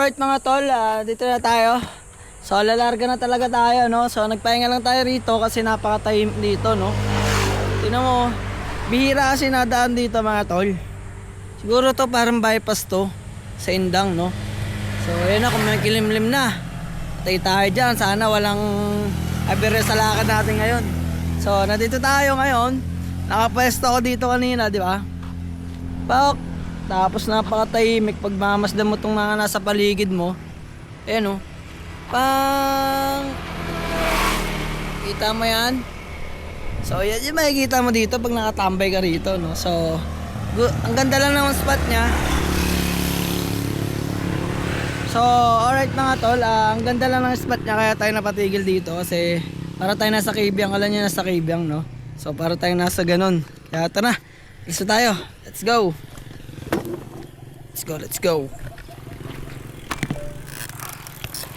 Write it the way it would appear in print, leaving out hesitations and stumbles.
alright mga tol, dito na tayo. So lalarga na talaga tayo, no. So nagpahinga lang tayo rito kasi napakatahimik dito, no. Tingnan mo, bihira kasi nadaan dito mga tol. Siguro to parang bypass to sa Indang, no. So ayun na, kung may kilimlim na, patay tayo dyan. Sana walang abire sa lakad natin ngayon. So nandito tayo ngayon. Nakapwesto ako dito kanina, di ba? Tapos napakatahimik pag mamasdan mo tong mga nasa paligid mo. Ayan o. Kita mo yan? So yan yung makikita mo dito pag nakatambay ka rito, no? So ang ganda lang ng spot niya. So alright mga tol, ang ganda lang ng spot niya, kaya tayo napatigil dito kasi para tayo nasa Cabiang. Alam niyo, nasa Cabiang, no? So para tayo nasa ganun. Kaya tara, isa tayo. Let's go. Let's go.